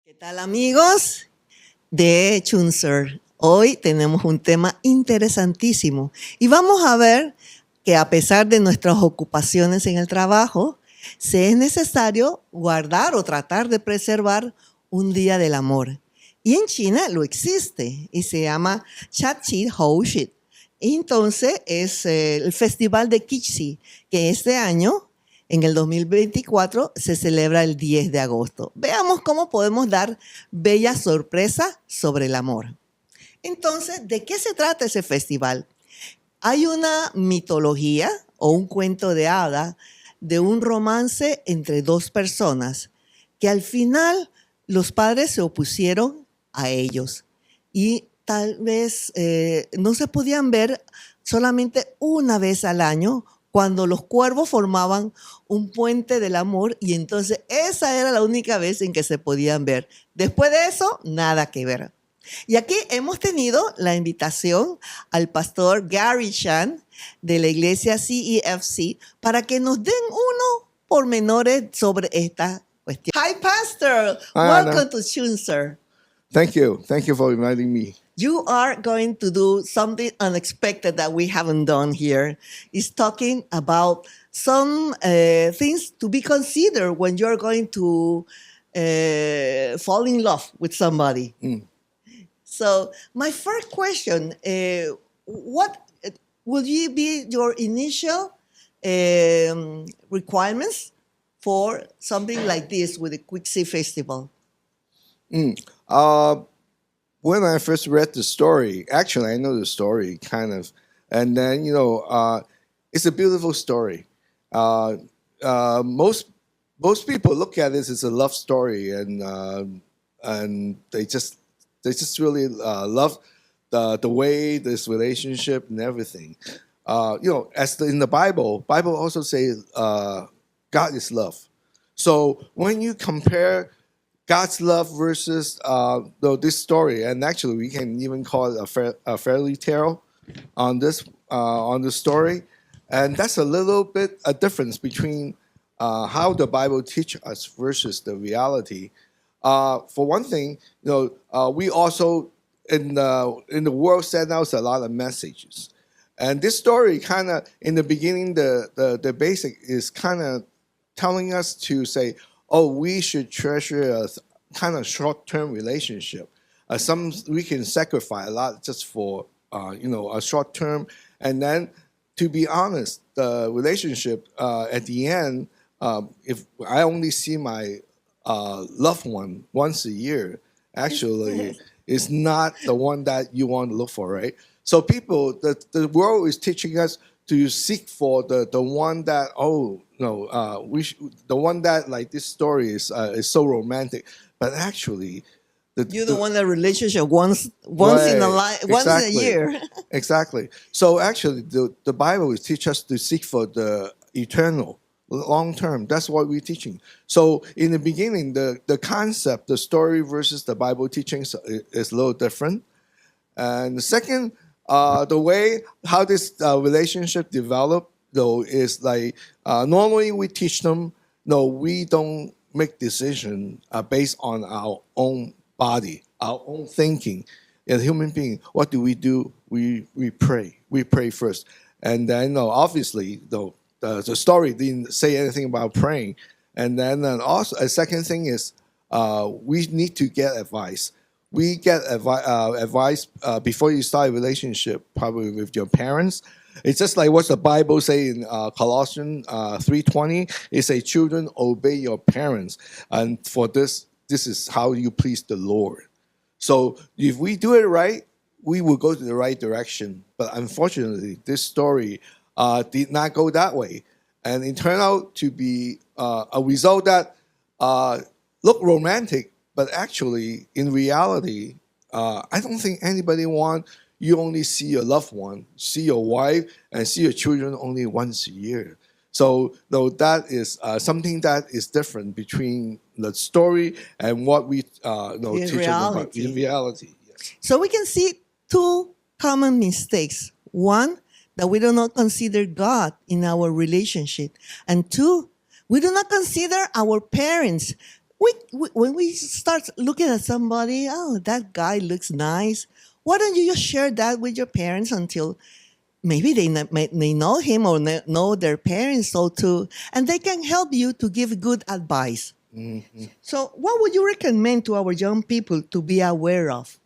¿Qué tal, amigos de Chunser? Hoy tenemos un tema interesantísimo y vamos a ver que a pesar de nuestras ocupaciones en el trabajo, se es necesario guardar o tratar de preservar un día del amor. Y en China lo existe y se llama Chachi Houxi. Entonces es el Festival de Qixi, que este año, en el 2024, se celebra el 10 de agosto. Veamos cómo podemos dar bellas sorpresas sobre el amor. Entonces, ¿de qué se trata ese festival? Hay una mitología o un cuento de hadas de un romance entre dos personas que al final los padres se opusieron a ellos y tal vez no se podían ver solamente una vez al año cuando los cuervos formaban un puente del amor y entonces esa era la única vez en que se podían ver. Después de eso, nada que ver. Y aquí hemos tenido la invitación al pastor Gary Chan de la iglesia CEFC para que nos den unos pormenores sobre esta cuestión. Hi, Pastor. Hi, Welcome Anna. to Chunser. Thank you. Thank you for inviting me. You are going to do something unexpected that we haven't done here. It's talking about some things to be considered when you're going to fall in love with somebody. So my first question, what will be your initial requirements for something like this with the Quixie Festival? When I first read the story, actually, I know the story kind of, and then it's a beautiful story. Most people look at this as a love story, and they just really love the way this relationship and everything. As in the Bible also says God is love. So when you compare God's love versus this story, and actually we can even call it a fairy tale on this story, and that's a little bit a difference between how the Bible teaches us versus the reality. For one thing, we also in the world send out a lot of messages, and this story kind of in the beginning, the basic is kind of telling us to say, oh, we should treasure a kind of short-term relationship. Some we can sacrifice a lot just for a short term, and then to be honest, the relationship at the end, if I only see my loved one once a year, actually is not the one that you want to look for, right? So the world is teaching us to seek for the one that the one that like this story is so romantic, but actually You're the one that relationship once in a life, once in a year. Exactly. So actually, the Bible is teach us to seek for the eternal, long term. That's what we're teaching. So in the beginning, the concept, the story versus the Bible teachings is a little different. And the second, the way how this relationship develop though is like normally we teach them. No, we don't make decision based on our own body, our own thinking. As human being, what do? We pray. We pray first, and then obviously the story didn't say anything about praying. And then also a second thing is we need to get advice. We get advice before you start a relationship, probably with your parents. It's just like what the Bible say in Colossians 3:20. It say, "Children, obey your parents, and for this is how you please the Lord." So if we do it right, we will go to the right direction. But unfortunately, this story did not go that way, and it turned out to be a result that looked romantic, but actually, in reality, I don't think anybody wants you only see your loved one, see your wife, and see your children only once a year. So that is something that is different between the story and what we teach about in reality. Yes. So we can see two common mistakes. One, that we do not consider God in our relationship. And two, we do not consider our parents when we start looking at somebody, oh, that guy looks nice. Why don't you just share that with your parents until maybe they know him or know their parents so too, and they can help you to give good advice. So, what would you recommend to our young people to be aware of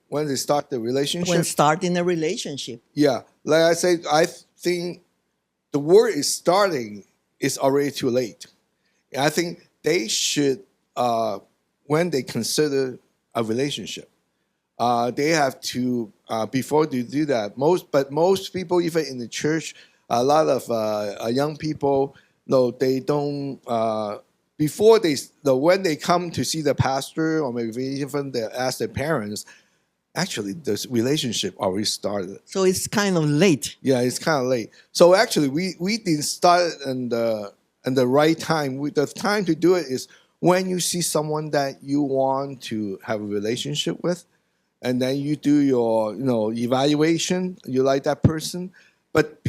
When they start the when relationship, starting a relationship? yeah, like I said, I think the word is starting is already too late. And I think they should, when they consider a relationship, they have to before they do that. Most people, even in the church, a lot of young people, no, they don't. Before they, when they come to see the pastor, or maybe even they ask their parents, actually, this relationship already started. So it's kind of late. Yeah, it's kind of late. So actually, we didn't start in the right time. The time to do it is when you see someone that you want to have a relationship with, and then you do your evaluation. You like that person, but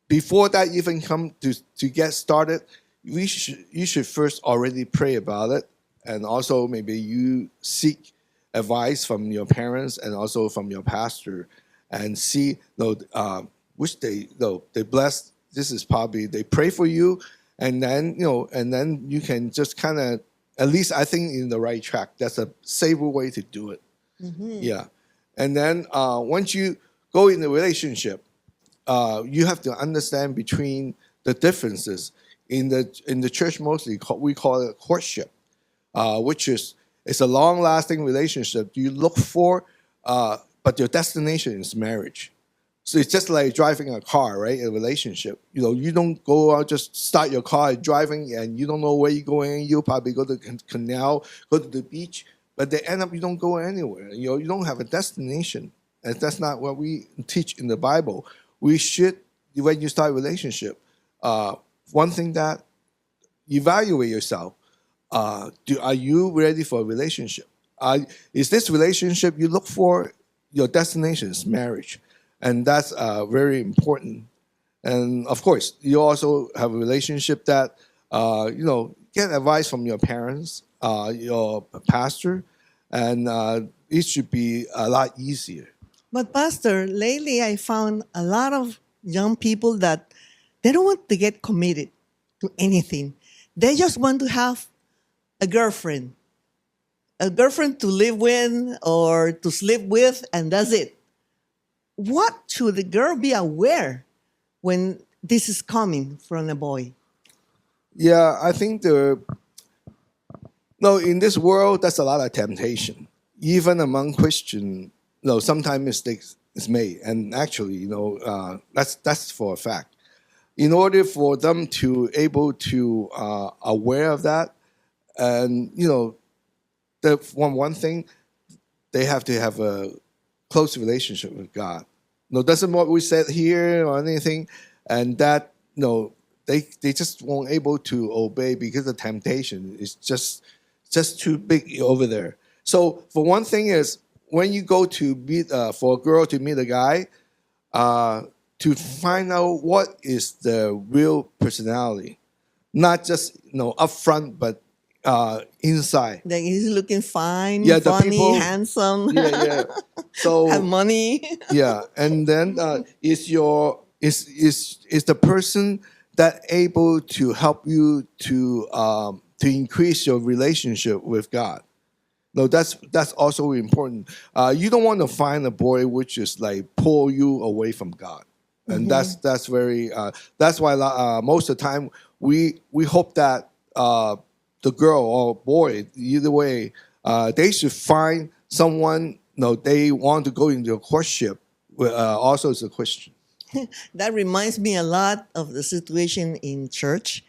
before that even come to get started, you should first already pray about it, and also maybe you seek advice from your parents and also from your pastor, and see which they bless. This is probably they pray for you, and then you can just kind of, at least I think, in the right track. That's a safer way to do it. Yeah, and then once you go in the relationship, you have to understand between the differences in the church. Mostly we call it courtship, which is it's a long lasting relationship you look for, but your destination is marriage. So it's just like driving a car, right? A relationship. You don't go out, just start your car driving, and you don't know where you're going. You'll probably go to the canal, go to the beach, but they end up you don't go anywhere. You don't have a destination, and that's not what we teach in the Bible. We should, when you start a relationship, one thing that evaluate yourself. Are you ready for a relationship? Is this relationship you look for? Your destination is marriage, and that's very important. And of course, you also have a relationship that get advice from your parents, your pastor, and it should be a lot easier. But Pastor, lately I found a lot of young people that they don't want to get committed to anything. They just want to have a girlfriend, to live with or to sleep with, and that's it. What should the girl be aware when this is coming from a boy? Yeah, I think no, in this world, there's a lot of temptation. Even among Christians, sometimes mistakes is made, and actually, that's for a fact. In order for them to able to aware of that, and the one thing, they have to have a close relationship with God. No, doesn't what we said here or anything, and that they just won't able to obey because the temptation is just too big over there. So for one thing is when you go to meet for a girl to meet a guy, to find out what is the real personality, not just upfront, but inside. Like he's looking fine, Yeah, the funny, people. handsome, Yeah. So have money. yeah, and then is the person that able to help you to increase your relationship with God. No, that's also important. You don't want to find a boy which is like pull you away from God, and that's very. That's why most of the time we hope that the girl or boy, either way, they should find someone. No, they want to go into a courtship. Also, as a Christian. That reminds me a lot of the situation in church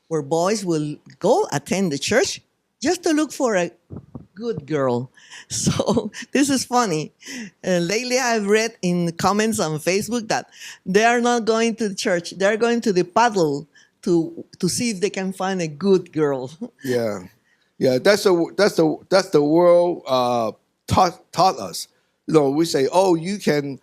where boys will go attend the church just to look for a good girl. So this is funny. Lately, I've read in the comments on Facebook that they are not going to the church. They're going to the paddle to see if they can find a good girl. Yeah. That's the world taught us. We say, oh, you can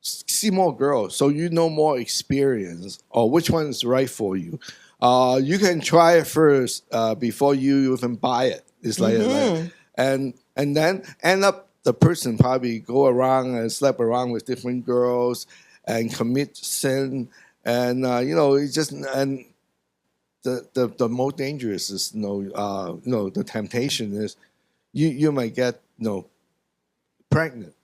see more girls, so more experience, or which one is right for you. You can try it first before you even buy it. It's and then end up the person probably go around and sleep around with different girls and commit sin, and it's just and the most dangerous is the temptation is you might get pregnant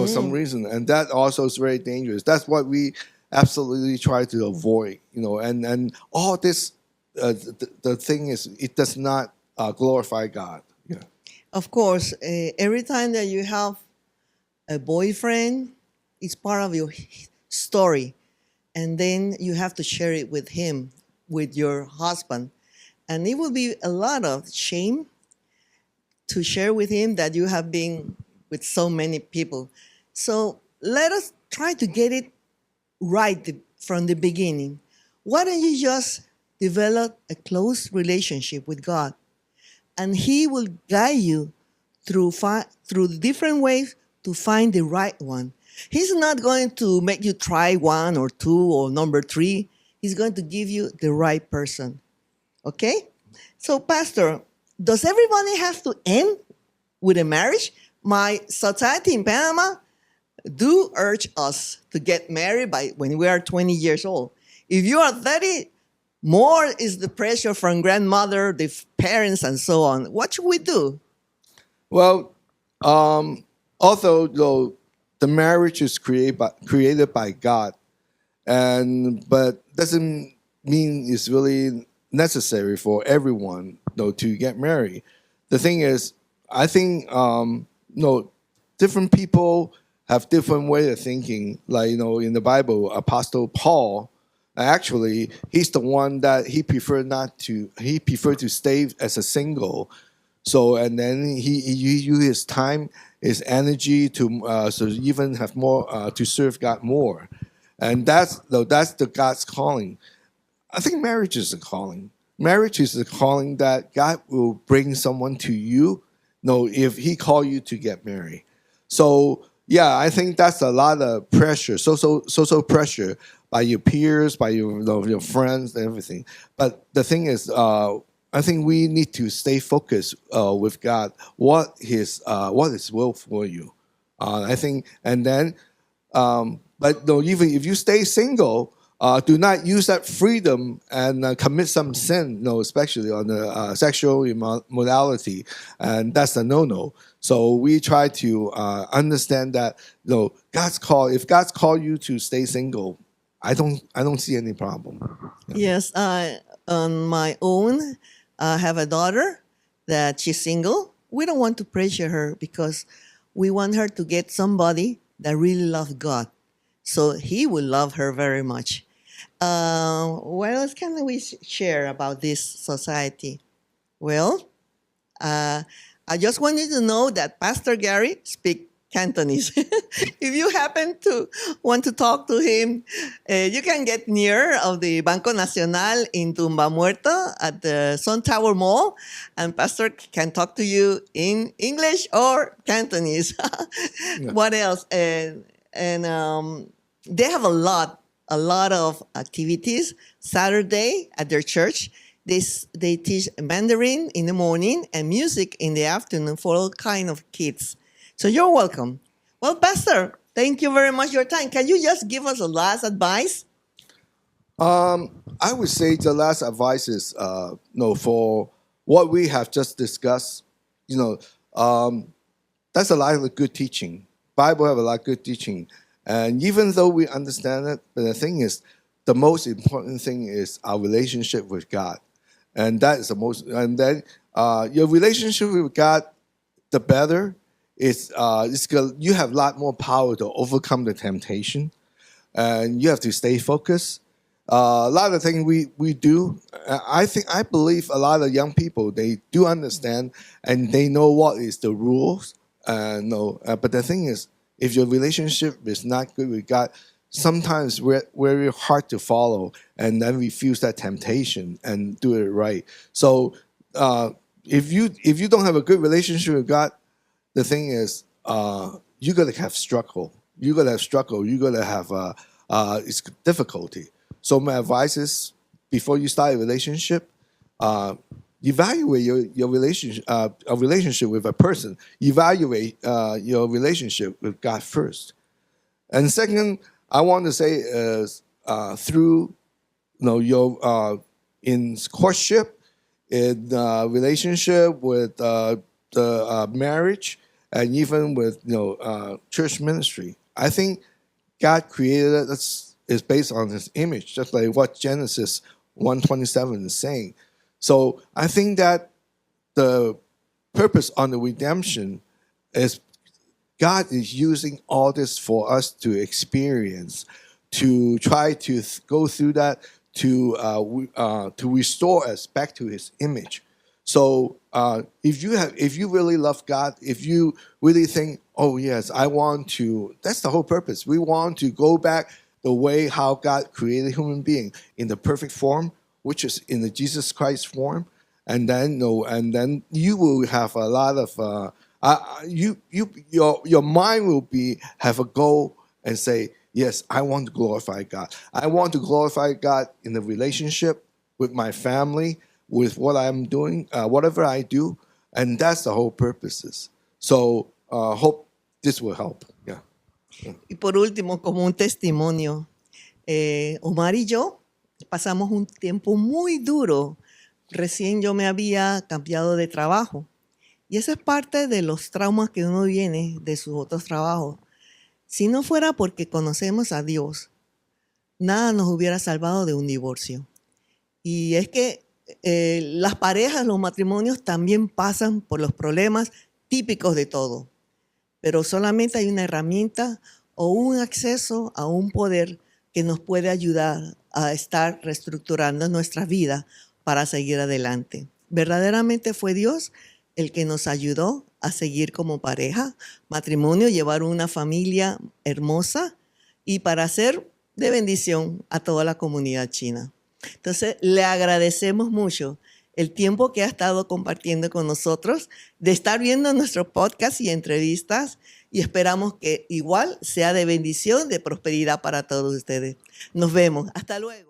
some reason, and that also is very dangerous. That's what we absolutely try to avoid, and all this the thing is it does not glorify God. Yeah. Of course, every time that you have a boyfriend, it's part of your story. And then you have to share it with him, with your husband. And it will be a lot of shame to share with him that you have been with so many people. So let us try to get it right from the beginning. Why don't you just develop a close relationship with God? And He will guide you through different ways to find the right one. He's not going to make you try one or two or number three. He's going to give you the right person. Okay? So, Pastor, does everybody have to end with a marriage? My society in Panama do urge us to get married by when we are 20 years old. If you are 30, more is the pressure from grandmother, the parents, and so on. What should we do? Well, although the marriage is created by God, but doesn't mean it's really necessary for everyone to get married. The thing is, I think different people have different way of thinking. Like in the Bible, Apostle Paul, actually, he's the one that he preferred to stay as a single. So and then he used his time, his energy to so even have more to serve God more, and that's the God's calling. I think marriage is a calling. Marriage is a calling that God will bring someone to you. If He call you to get married. So yeah, I think that's a lot of pressure, social pressure by your peers, by your friends, and everything. But the thing is, I think we need to stay focused with God. What His will for you? I think, and then, but even if you stay single, do not use that freedom and commit some sin. Especially on the sexual immorality, and that's a no. So we try to understand that God's call. If God's called you to stay single, I don't see any problem. Yeah. Yes, on my own, I have a daughter that she's single. We don't want to pressure her because we want her to get somebody that really loves God. So He will love her very much. What else can we share about this society? Well, I just wanted to know that Pastor Gary speaks Cantonese. If you happen to want to talk to him, you can get near of the Banco Nacional in Tumba Muerto at the Sun Tower Mall, and Pastor can talk to you in English or Cantonese. Yeah. What else? And they have a lot of activities. Saturday at their church, they teach Mandarin in the morning and music in the afternoon for all kind of kids. So you're welcome. Well, Pastor, thank you very much for your time. Can you just give us a last advice? I would say the last advice is for what we have just discussed. That's a lot of good teaching. Bible have a lot of good teaching, and even though we understand it, but the thing is, the most important thing is our relationship with God, and that is the most. And then your relationship with God, the better. It's good. You have a lot more power to overcome the temptation, and you have to stay focused. A lot of things we do, I believe a lot of young people, they do understand and they know what is the rules. But the thing is, if your relationship is not good with God, sometimes we're very hard to follow, and then refuse that temptation and do it right. So if you don't have a good relationship with God, the thing is, you're gonna have struggle. You're gonna have struggle. You're gonna have it's difficulty. So my advice is before you start a relationship, evaluate your relationship, a relationship with a person. Evaluate your relationship with God first. And second, I want to say is through your in courtship, in relationship with the marriage, and even with church ministry. I think God created us is based on His image, just like what Genesis 1:27 is saying. So I think that the purpose on the redemption is God is using all this for us to experience, to try to go through that, to restore us back to His image. So if you really love God, if you really think, oh yes, I want to, that's the whole purpose. We want to go back the way how God created human being in the perfect form, which is in the Jesus Christ form, and then you will have a lot of your mind will have a goal and say, yes, I want to glorify God. I want to glorify God in the relationship with my family, with what I'm doing, whatever I do, and that's the whole purposes. So hope this will help. Yeah. Y por último, como un testimonio, Omar y yo pasamos un tiempo muy duro. Recién yo me había cambiado de trabajo. Y eso es parte de los traumas que uno viene de sus otros trabajos. Si no fuera porque conocemos a Dios, nada nos hubiera salvado de un divorcio. Y es que las parejas, los matrimonios también pasan por los problemas típicos de todo. Pero solamente hay una herramienta o un acceso a un poder que nos puede ayudar a estar reestructurando nuestra vida para seguir adelante. Verdaderamente fue Dios el que nos ayudó a seguir como pareja, matrimonio, llevar una familia hermosa y para ser de bendición a toda la comunidad china. Entonces, le agradecemos mucho el tiempo que ha estado compartiendo con nosotros, de estar viendo nuestros podcasts y entrevistas, y esperamos que igual sea de bendición, de prosperidad para todos ustedes. Nos vemos. Hasta luego.